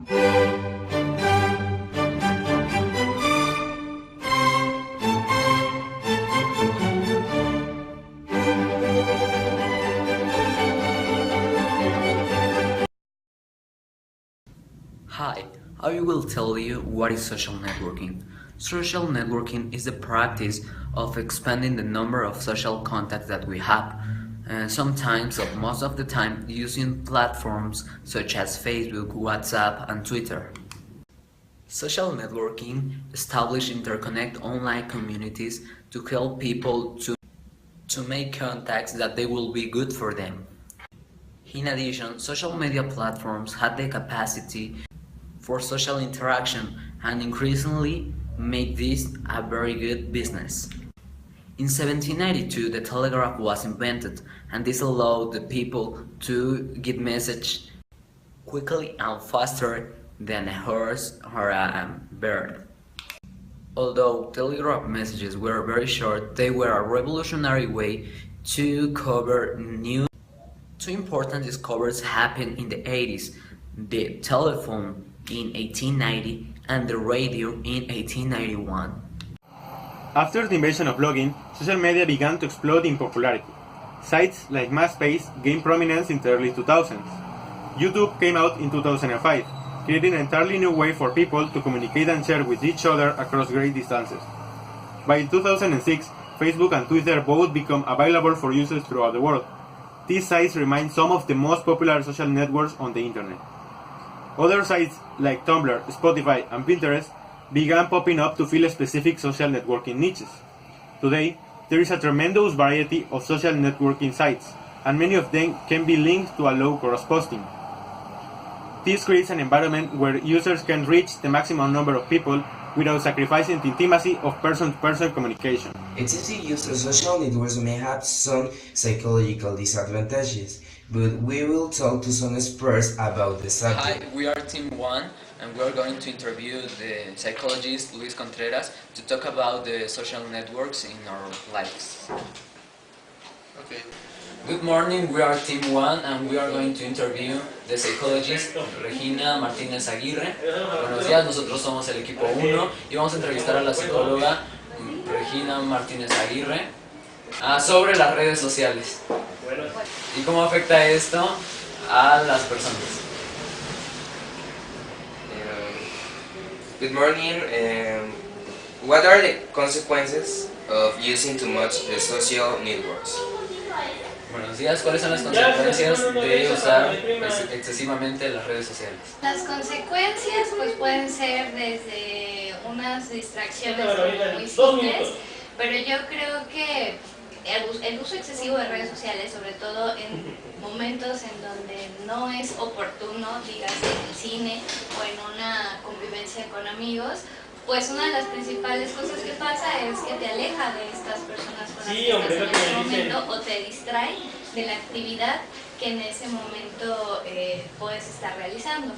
Hi, I will tell you what is social networking. Social networking is the practice of expanding the number of social contacts that we have, and sometimes, or most of the time, using platforms such as Facebook, WhatsApp, and Twitter. Social networking establish interconnect online communities to help people to make contacts that they will be good for them. In addition, social media platforms have the capacity for social interaction and increasingly make this a very good business. In 1792, the telegraph was invented, and this allowed the people to get message quickly and faster than a horse or a bird. Although telegraph messages were very short, they were a revolutionary way to cover news. Two important discoveries happened in the 80s: the telephone in 1890 and the radio in 1891. After the invention of blogging, social media began to explode in popularity. Sites like MySpace gained prominence in the early 2000s. YouTube came out in 2005, creating an entirely new way for people to communicate and share with each other across great distances. By 2006, Facebook and Twitter both became available for users throughout the world. These sites remain some of the most popular social networks on the internet. Other sites like Tumblr, Spotify, and Pinterest began popping up to fill specific social networking niches. Today, there is a tremendous variety of social networking sites, and many of them can be linked to allow cross-posting. This creates an environment where users can reach the maximum number of people without sacrificing the intimacy of person-to-person communication. It's easy to use social networks may have some psychological disadvantages, but we will talk to some experts about the subject. Hi, we are Team 1, and we are going to interview the psychologist Luis Contreras to talk about the social networks in our lives. Okay. Good morning, we are Team 1 and we are going to interview the psychologist Regina Martínez Aguirre. Buenos días, nosotros somos el equipo 1 y vamos a entrevistar a la psicóloga Regina Martínez Aguirre sobre las redes sociales y cómo afecta esto a las personas. Good morning. What are the consequences of using too much the social networks? Buenos días, ¿cuáles son las consecuencias de usar excesivamente las redes sociales? Las consecuencias pues pueden ser desde unas distracciones muy simples, pero yo creo que el uso excesivo de redes sociales, sobre todo en momentos en donde no es oportuno, dígase en el cine o en una convivencia con amigos, pues una de las principales cosas que pasa es que te aleja de estas personas con las que estás en ese momento o te distrae de la actividad que en ese momento puedes estar realizando.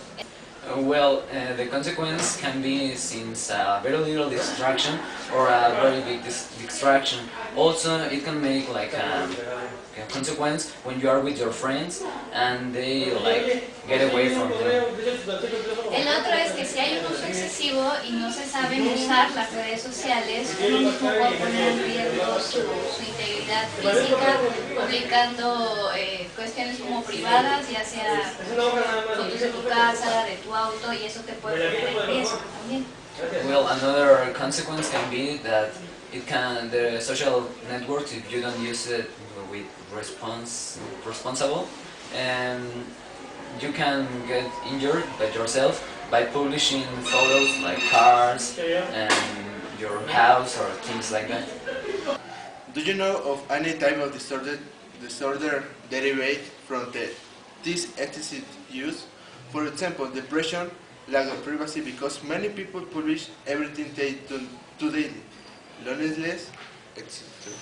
The consequence can be since a very little distraction or a very big distraction. Also, it can make like a consequence when you are with your friends and they like get away from you. El otro es que si hay un uso excesivo y no se saben usar las redes sociales, uno mismo puede poner en riesgo su integridad física, publicando cuestiones como privadas, ya sea fotos de tu casa, de tu auto, y eso te puede poner en riesgo también. Well, another consequence can be that the social networks, if you don't use it with responsible, and you can get injured by yourself by publishing photos like cars and your house or things like that. Do you know of any type of disorder derived from this excessive use? For example, depression, lack of privacy, because many people publish everything they do daily, loneliness, etc.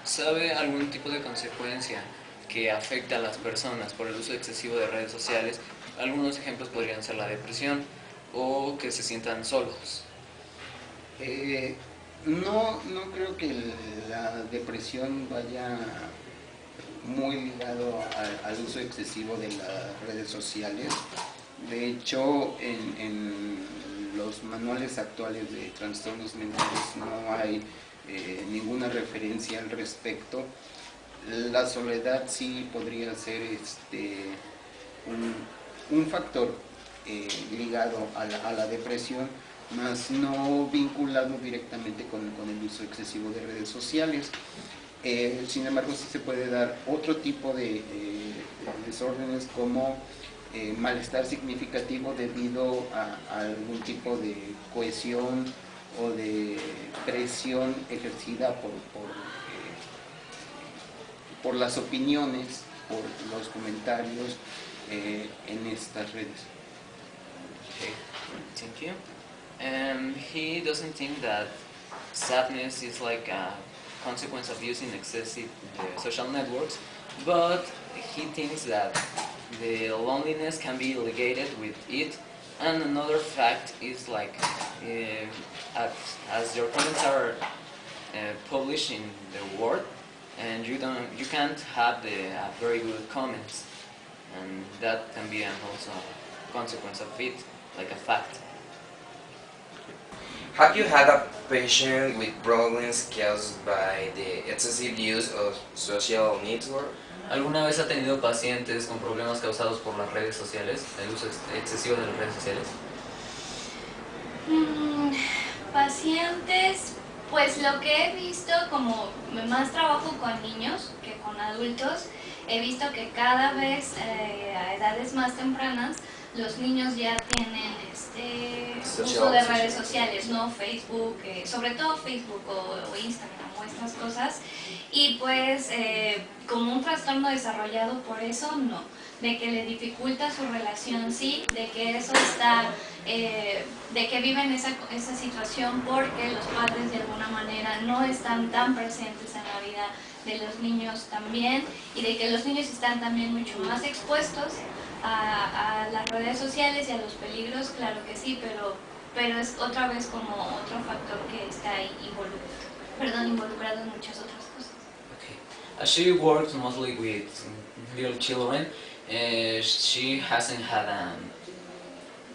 ¿Sabe algún tipo de consecuencia que afecta a las personas por el uso excesivo de redes sociales? Algunos ejemplos podrían ser la depresión o que se sientan solos. No creo que la depresión vaya muy ligado al uso excesivo de las redes sociales. De hecho, en los manuales actuales de trastornos mentales no hay ninguna referencia al respecto. La soledad sí podría ser un factor ligado a la depresión, más no vinculado directamente con el uso excesivo de redes sociales. Sin embargo, sí se puede dar otro tipo de desórdenes como malestar significativo debido a algún tipo de cohesión o de presión ejercida por las opiniones, por los comentarios en estas redes. Okay, thank you. He doesn't think that sadness is like a consequence of using excessive social networks, but he thinks that the loneliness can be ligated with it. And another fact is like, as your comments are published in the Word, and you can't have the very good comments, and that can be an also consequence of it, like a fact. Have you had a patient with problems caused by the excessive use of social network? ¿Alguna vez ha tenido pacientes con problemas causados por las redes sociales, el uso excesivo de las redes sociales? Pacientes, pues lo que he visto, como más trabajo con niños que con adultos, he visto que cada vez a edades más tempranas los niños ya tienen uso de redes sociales, ¿no? Facebook, sobre todo Facebook o Instagram o estas cosas, y pues como un trastorno desarrollado por eso, no. De que le dificulta su relación, sí, de que eso está, de que viven esa situación porque los padres de alguna manera no están tan presentes en la vida de los niños también, y de que los niños están también mucho más expuestos a las redes sociales y a los peligros, claro que sí, pero es otra vez como otro factor que está ahí involucrado en muchas otras cosas. Okay. As she works mostly with little children, she hasn't had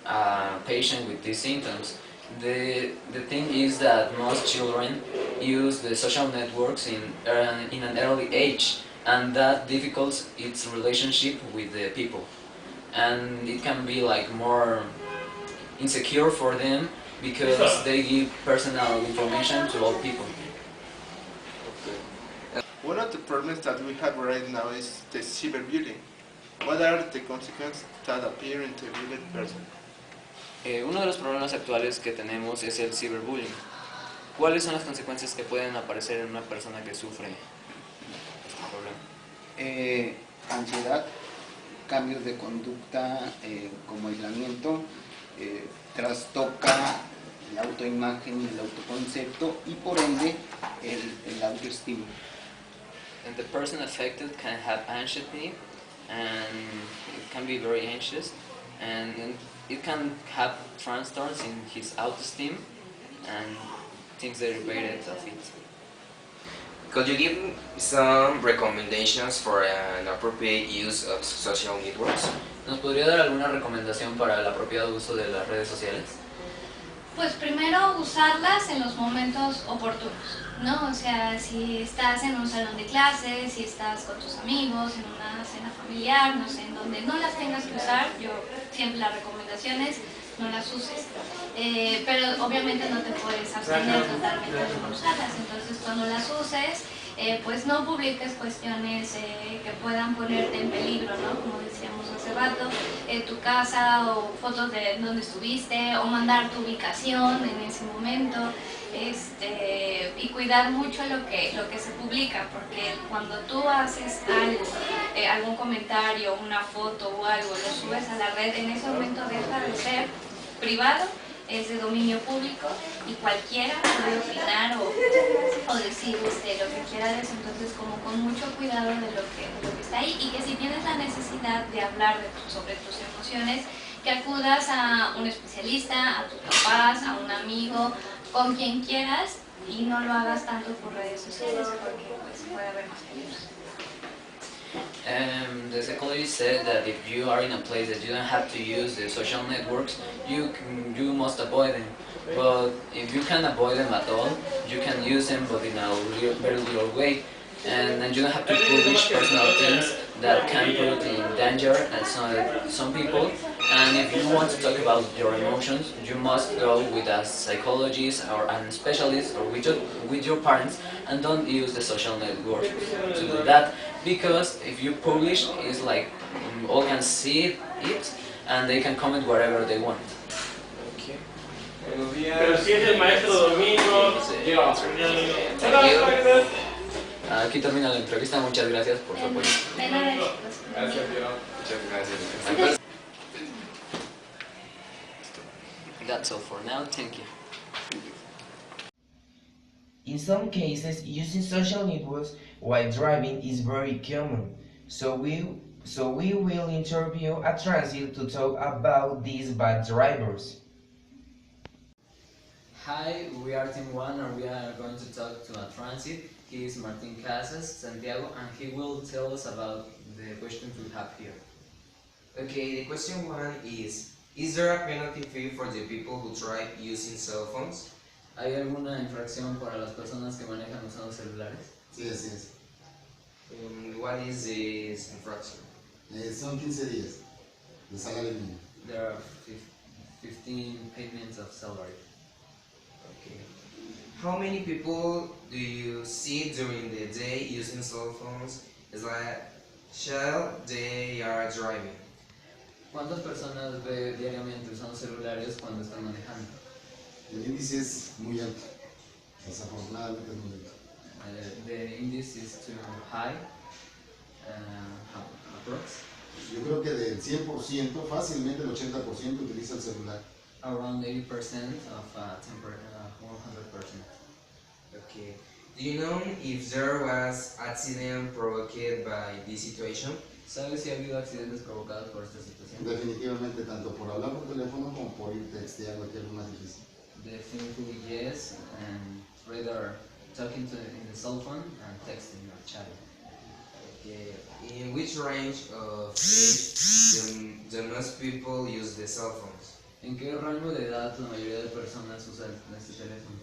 a patient with these symptoms. The thing is that most children use the social networks in an early age, and that difficults its relationship with the people. And it can be like more insecure for them because they give personal information to all people. One of the problems that we have right now is the cyberbullying. What are the consequences that appear in the bullied person? Uno de los problemas actuales que tenemos es el ciberbullying. ¿Cuáles son las consecuencias que pueden aparecer en una persona que sufre este problema? Ansiedad, cambios de conducta como aislamiento, trastoca la autoimagen y el autoconcepto y por ende el autoestima. And the person affected can have anxiety, and it can be very anxious, and it can have transtorns in his autoesteem and things derivated of it. Could you give some recommendations for an appropriate use of social networks? ¿Nos podría dar alguna recomendación para el apropiado uso de las redes sociales? Pues primero usarlas en los momentos oportunos, ¿no? O sea, si estás en un salón de clases, si estás con tus amigos, en una cena familiar, no sé, en donde no las tengas que usar, yo siempre la recomendación es no las uses. Pero obviamente no te puedes abstener totalmente de no usarlas, entonces cuando las uses, pues no publiques cuestiones que puedan ponerte en peligro, ¿no? Como decíamos hace rato, tu casa o fotos de dónde estuviste o mandar tu ubicación en ese momento, y cuidar mucho lo que se publica, porque cuando tú haces algo, algún comentario, una foto o algo, lo subes a la red, en ese momento deja de ser privado, es de dominio público y cualquiera puede opinar o decir lo que quiera de eso. Entonces, como con mucho cuidado de lo que está ahí, y que si tienes la necesidad de hablar sobre tus emociones, que acudas a un especialista, a tus papás, a un amigo, con quien quieras, y no lo hagas tanto por redes sociales porque pues, puede haber más peligros. The psychologist said that if you are in a place that you don't have to use the social networks, you must avoid them. But if you can avoid them at all, you can use them, but in a very little way. And then you don't have to publish personal things that can put in danger and some people. And if you want to talk about your emotions, you must go with a psychologist or a specialist or with your parents, and don't use the social network to do that, because if you publish, it's like all can see it and they can comment whatever they want. Pero si es el maestro Domingo, Thank you. Aquí termina la entrevista, muchas gracias por su apoyo. De nada, chicos. Gracias, Dios. Muchas gracias. That's all for now, thank you. In some cases, using social networks while driving is very common. So we will interview a transit to talk about these bad drivers. Hi, we are Team 1 and we are going to talk to a transit. He is Martin Casas, Santiago, and he will tell us about the questions we have here. Okay, the question one is there a penalty fee for the people who drive using cell phones? ¿Hay alguna infracción para las personas que manejan usando celulares? Sí, así es. What is this infraction? Son 15 días de salario mínimo. There are 15 payments of salary. Okay. How many people do you see during the day using cell phones? It's like while they are driving. ¿Cuántas personas ve diariamente usando celulares cuando están manejando? El índice es muy alto. Desafortunadamente es muy alto. The index is too high. Approx. Yo creo que del 100%, fácilmente el 80% utiliza el celular. Around 80% of 100%. Okay. Do you know if there was accident provoked by this situation? ¿Sabes si ha habido accidentes provocados por esta situación? Definitivamente, tanto por hablar por teléfono como por ir texteando, que es lo más difícil. Definitely yes, and rather talking in the cell phone and texting or chatting. Okay. In which range of age do most people use the cell phones? ¿En qué rango de edad la mayoría de personas usan este teléfono?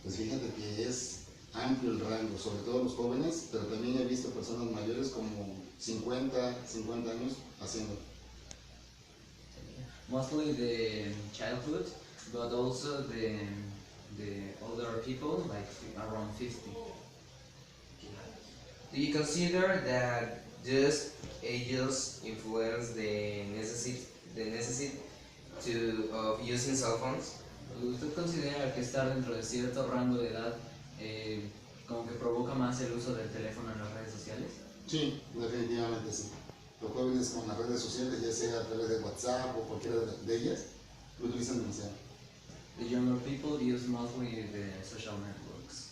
Pues fíjate que es amplio el rango, sobre todo los jóvenes, pero también he visto personas mayores como 50 años haciendo. Mostly the childhood, but also the older people, like around 50. Do you consider that these ages influence the necessity of using cell phones? ¿Usted considera que estar dentro de cierto rango de edad como que provoca más el uso del teléfono en las redes sociales? Sí, definitivamente sí. Los jóvenes con las redes sociales, ya sea a través de WhatsApp o cualquiera de ellas, lo utilizan demasiado. The younger people use mostly the social networks.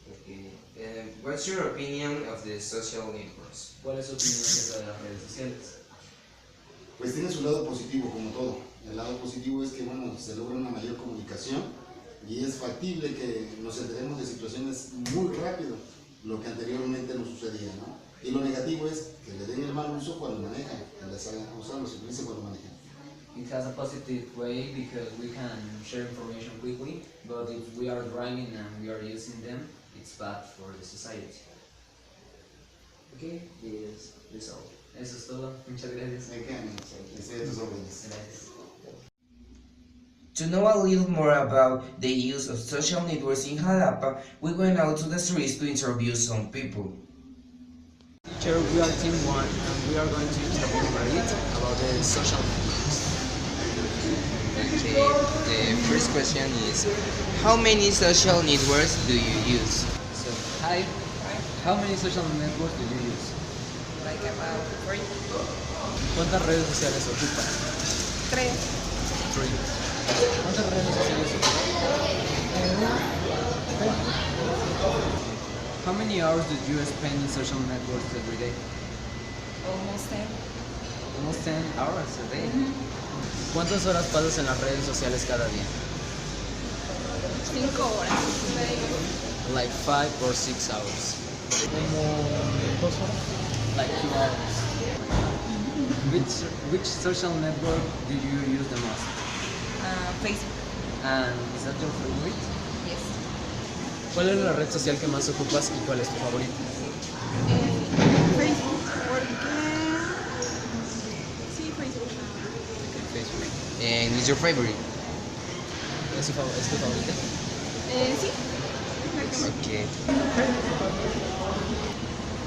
Okay. What's your opinion of the social networks? ¿Cuál es su opinión acerca de las redes sociales? Pues tiene su lado positivo como todo. El lado positivo es que bueno, se logra una mayor comunicación y es factible que nos enteremos de situaciones muy rápido, lo que anteriormente no sucedía, ¿no? Y lo negativo es que le den el mal uso cuando manejan, que les hagan usarlo, se utilicen cuando manejan. It has a positive way because we can share information quickly, but if we are driving and we are using them, it's bad for the society. Okay, yes, that's all. Eso es todo. Muchas gracias. Estoy a tus órdenes. Gracias. To know a little more about the use of social networks in Xalapa, we went out to the streets to interview some people. Teacher, we are Team 1 and we are going to interview Marit about the social networks. The first question is, how many social networks do you use? So, hi. How many social networks do you use? Like about 3. ¿Cuántas redes sociales ocupan? 3. 3. ¿Cuántas redes sociales ocupan? How many hours did you spend in social networks every day? Almost 10. Almost 10 hours a day. ¿Cuántas horas pasas en las redes sociales cada día? 5 horas. Like 5 or 6 hours. Como 2 horas. like 2 hours. Which social network do you use the most? Facebook. And is that your favorite? Yes. ¿Cuál es la red social que más ocupas y cuál es tu favorita? Facebook, porque sí, Facebook. Facebook. And is your favorite? ¿Es tu favorita? Sí, exactamente. Okay.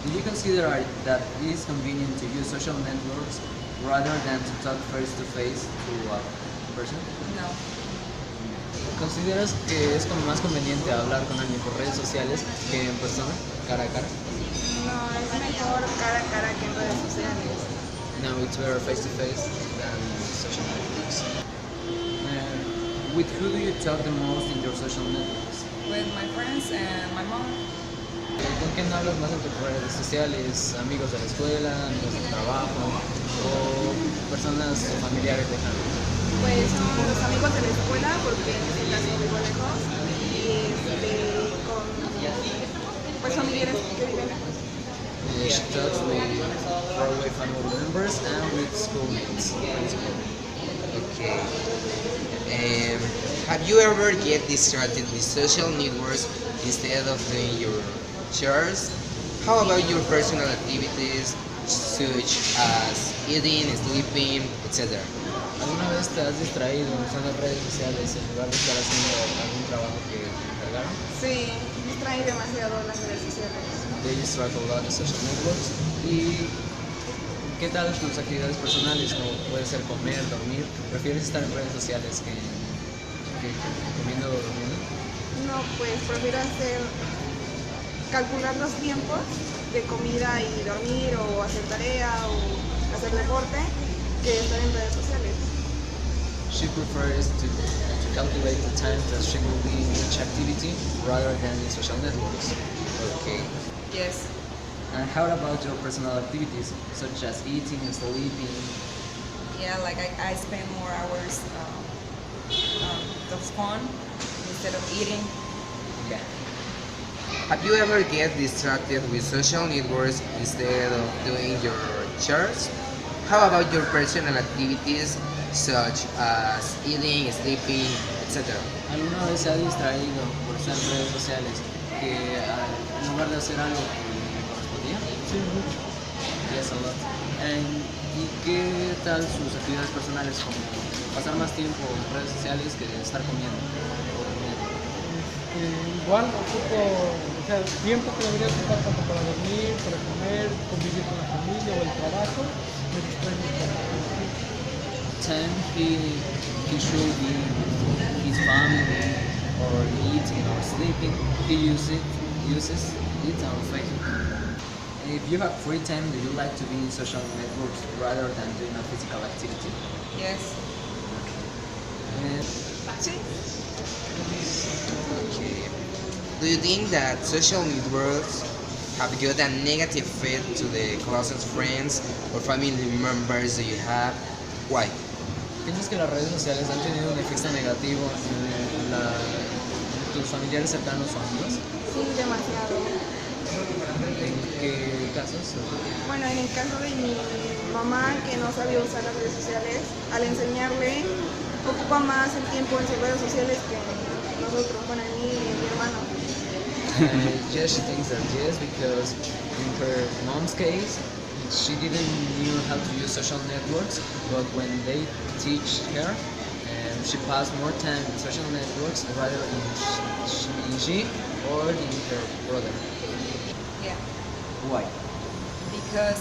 Do you consider that it is convenient to use social networks rather than to talk face to face to a person? No. ¿Consideras que es como más conveniente hablar con alguien por redes sociales que en persona, cara a cara? No, es mejor cara a cara que en redes sociales. No, it's better face to face than social networks. With who do you talk the most in your social networks? With my friends and my mom. ¿Con quién hablas más en tus redes sociales? ¿Amigos de la escuela, amigos del trabajo o personas familiares lejanas? Pues son los amigos de la escuela, porque en este caso vivo lejos, y con pues familiares que viven lejos. She talks with faraway family members and with schoolmates. Okay. Have you ever get distracted with social networks instead of doing your chores? How about your personal activities such as eating, sleeping, etc.? ¿Alguna vez te has distraído usando redes sociales en lugar de estar haciendo algún trabajo que te encargaron? Sí, distrae demasiado las redes sociales. They distract a lot the social networks. ¿Y qué tal tus actividades personales, como puede ser comer, dormir? ¿Prefieres estar en redes sociales que comiendo o durmiendo? No, pues prefiero calcular los tiempos de comida y dormir o hacer tarea o hacer deporte que estar en redes sociales. She prefers to calculate the time that she will be in each activity rather than in social networks. Okay. Yes. And how about your personal activities, such as eating, sleeping? Yeah, like I spend more hours of fun instead of eating. Yeah. Have you ever get distracted with social networks instead of doing your chores? How about your personal activities such as eating, sleeping, etc.? ¿Alguna vez se ha distraído por estar en redes sociales que en lugar de hacer algo que le correspondía? Sí, mucho. Yes, a lot. ¿Y qué tal sus actividades personales, como pasar más tiempo en redes sociales que estar comiendo o durmiendo? Igual ocupo, o sea, tiempo que debería ocupar tanto para dormir, para comer, convivir con la familia o el trabajo, me distrae mucho. Time he should be with his family or eating or sleeping, he uses it on Facebook. If you have free time, do you like to be in social networks rather than doing a physical activity? Yes. Sí. Okay. Do you think that social networks have got a negative effect to the closest friends or family members that you have? Why? ¿Piensas que las redes sociales han tenido un efecto negativo en tus familiares cercanos o amigos? Sí, demasiado. ¿En qué casos? Bueno, en el caso de mi mamá, que no sabía usar las redes sociales, al enseñarle, ocupa más el tiempo en sus redes sociales que nosotros, bueno, en mí y en mi hermano. Yes, she thinks that yes, because in her mom's case, she didn't knew how to use social networks, but when they teach her, she passed more time in social networks rather in she or in her brother. Yeah. Why? Because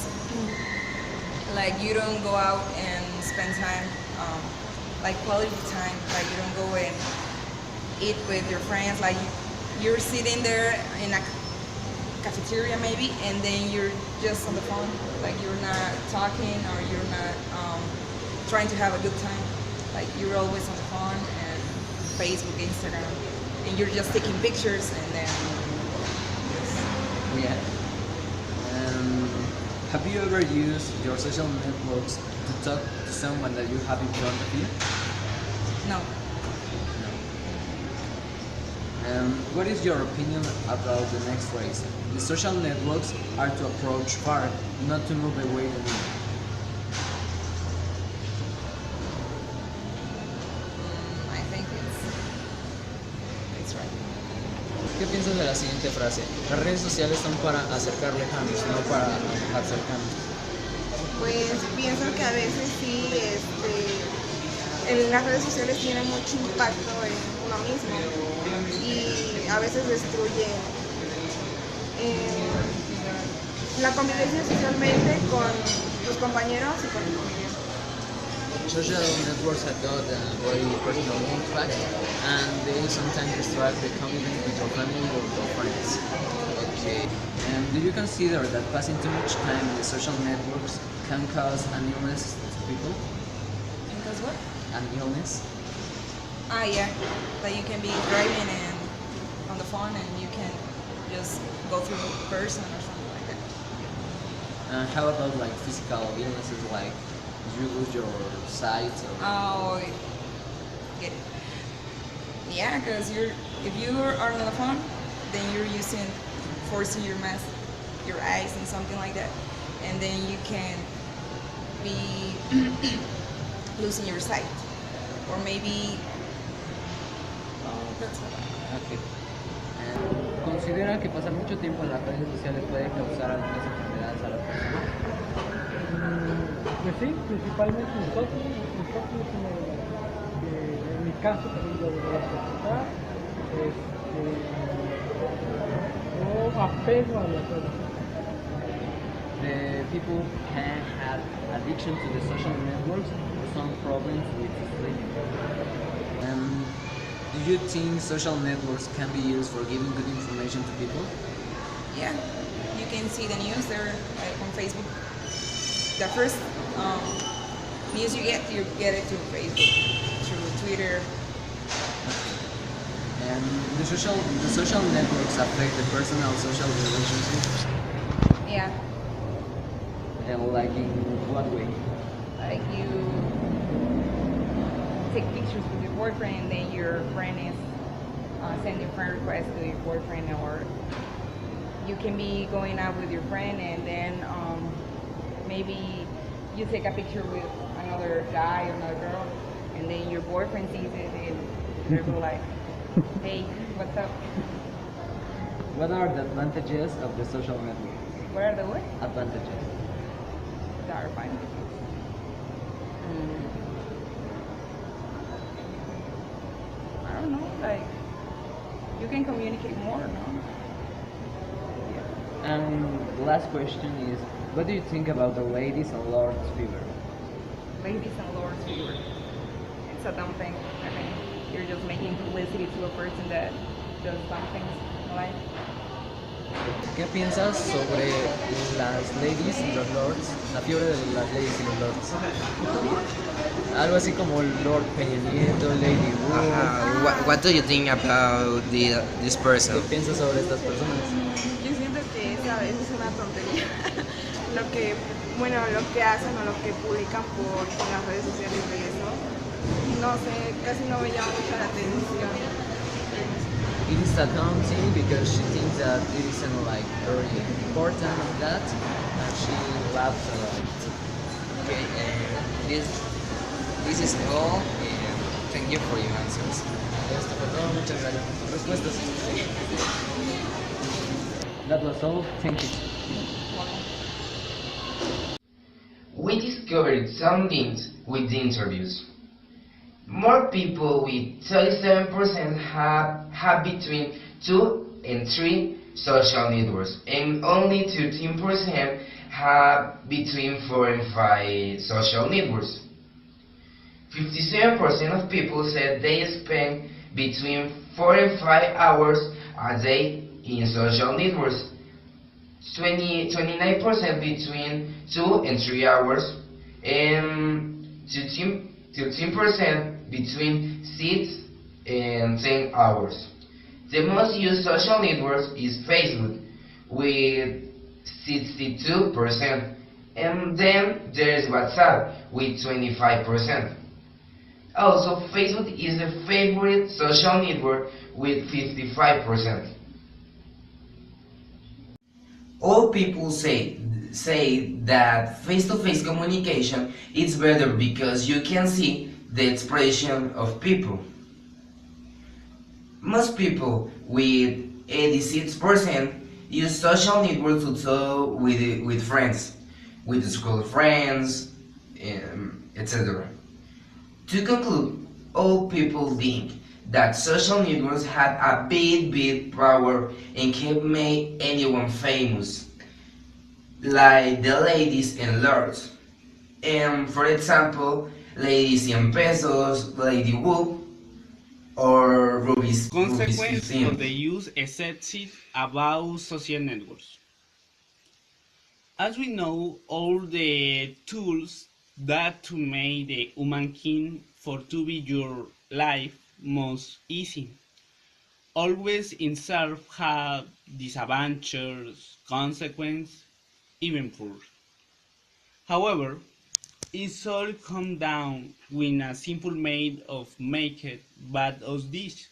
like you don't go out and spend time, like quality time. Like you don't go and eat with your friends. Like you're sitting there in a cafeteria maybe, and then you're just on the phone. Like you're not talking or you're not trying to have a good time. Like you're always on the phone and Facebook, Instagram, and you're just taking pictures and then. Yeah. Have you ever used your social networks to talk to someone that you have in front of you? No. No. What is your opinion about the next phrase? The social networks are to approach far, not to move away the near. I think it's right. ¿Qué piensas de la siguiente frase? Las redes sociales son para acercar lejanos, no para alejar cercanos. Pues pienso que a veces sí, las redes sociales tienen mucho impacto en uno mismo y a veces destruyen la convivencia socialmente con tus compañeros y con tu familia. Social networks have got a very personal impact and they sometimes distract the convivence with your family or your friends. Okay. And do you consider that passing too much time in the social networks can cause an illness to people? Because what? An illness? Yeah, that you can be driving and on the phone and you can just go through a person or something like that. How about like physical illnesses like you lose your sight? Or... Oh, get it. Yeah, because if you are on the phone, then you're forcing your eyes and something like that, and then you can be losing your sight, or maybe. Okay. ¿Considera que pasar mucho tiempo en las redes sociales puede causar algunas enfermedades a la persona? Pues sí, principalmente nosotros en mi caso también lo voy a presentar, o apego a las redes sociales. The people can have addiction to the social networks or some problems with sleeping. Do you think social networks can be used for giving good information to people? Yeah, you can see the news there on Facebook. The first news you get it through Facebook, through Twitter. And the social networks affect the personal social relationships? Yeah. And like in what way? Like you take pictures with your boyfriend and then your friend is sending friend requests to your boyfriend, or you can be going out with your friend and then maybe you take a picture with another guy or another girl and then your boyfriend sees it and they're like, hey, what's up? What are the advantages of the social network? What are the what? Advantages. That are fine. I don't know, like you can communicate more, no? And the last question is, what do you think about the ladies and lords fever? Ladies and lords fever. It's a dumb thing. I mean, you're just making publicity to a person that does dumb things in life. ¿Qué piensas sobre las ladies y los lords? La fiebre de las ladies y los lords. Algo así como Lord Peña Nieto, Lady Wu. What do you think about this person? ¿Qué piensas sobre estas personas? Yo siento que esa vez es una tontería lo que hacen o lo que publican por las redes sociales de eso. No sé, casi no me llama mucho la atención. It is a daunting because she thinks that it isn't like very important that, and she laughs a lot. Okay, this is all. Thank you for your answers. Esto fue todo, muchas gracias por tus respuestas. That was all, thank you. We discovered some things with the interviews. More people with 37% have between 2 and 3 social networks, and only 13% have between 4 and 5 social networks. 57% of people said they spend between 4 and 5 hours a day in social networks. 29% between 2 and 3 hours, and 13% between 6 and 10 hours. The most used social network is Facebook with 62%, and then there is WhatsApp with 25%. Also, Facebook is the favorite social network with 55%. All people say that face-to-face communication is better because you can see the expression of people. Most people, with 86%, use social networks to talk with friends, with school friends, etc. To conclude, all people think that social networks have a big power and can make anyone famous, like the ladies and lords. And for example, Lady 100 pesos, Lady Whoop, or Ruby's Consequence Museum. of the use excessive about social networks. As we know, all the tools that to make the human king for to be your life most easy. Always in self have disadvantages, consequence, even poor. However, it's all come down with a simple made of make it bad of this.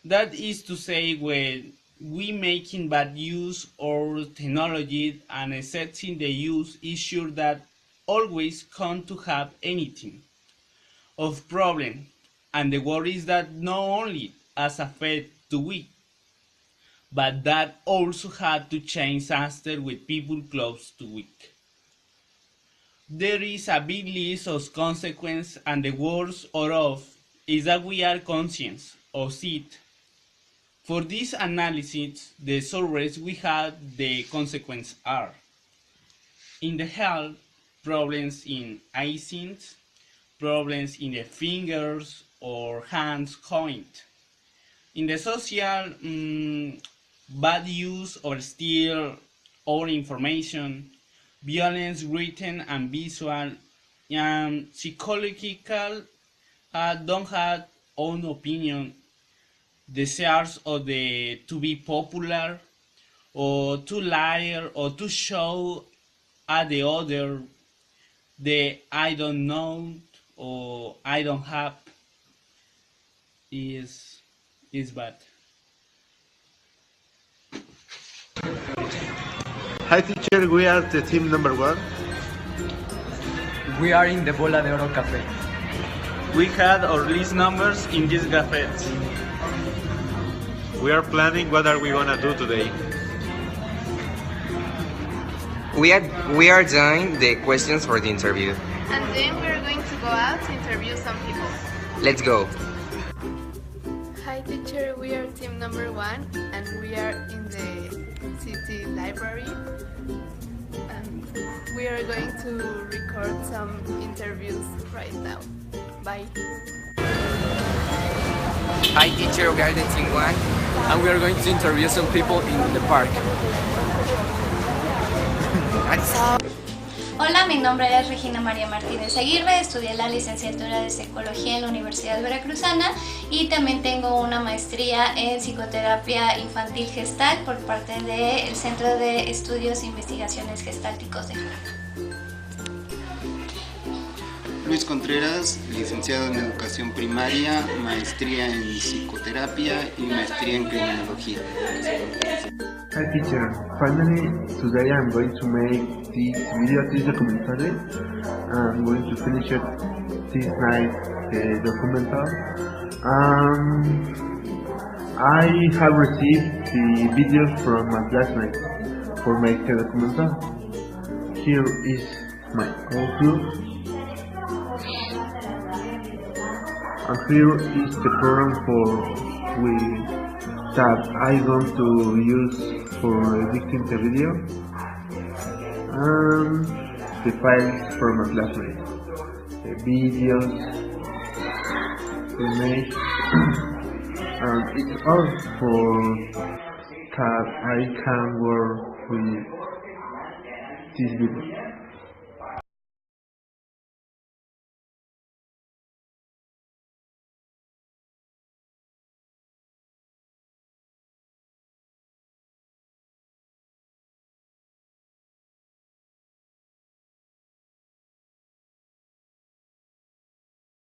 That is to say, when we making bad use of technology and accepting the use is sure that always come to have anything of problem, and the worry is that not only as affect to we, but that also had to change faster with people close to weak. There is a big list of consequences, and the worst of is that we are conscious of it. For this analysis, the sources we had the consequences are: in the health, problems in eyesight, problems in the fingers or hands joint. In the social, bad use or steal or information, violence written and visual, and psychological, don't have own opinion, desires of the to be popular or to lie or to show at the other the I don't know or I don't have is bad. Hi teacher, we are the team number 1. We are in the Bola de Oro Cafe. We had our list numbers in this cafes. We are planning what are we gonna do today. We are doing the questions for the interview. And then we're going to go out to interview some people. Let's go. Hi teacher, we are team number 1 and we are in the city library. And we are going to record some interviews right now. Bye. Hi teacher, we are the team 1 and we are going to interview some people in the park. Hola, mi nombre es Regina María Martínez Aguirre, estudié la licenciatura de Psicología en la Universidad Veracruzana y también tengo una maestría en Psicoterapia Infantil Gestal por parte del Centro de Estudios e Investigaciones Gestálticos de Xalapa. Luis Contreras, licenciado en Educación Primaria, maestría en Psicoterapia y maestría en Criminología. Hi teacher, finally today I'm going to make this video, this documentary. I'm going to finish it this night, the documental. I have received the videos from my classmates for make the documental. Here is my outlook. And here is the program that I want to use for editing the video, and the files from my classmates, the videos, the image, and it's all for that I can work with this video.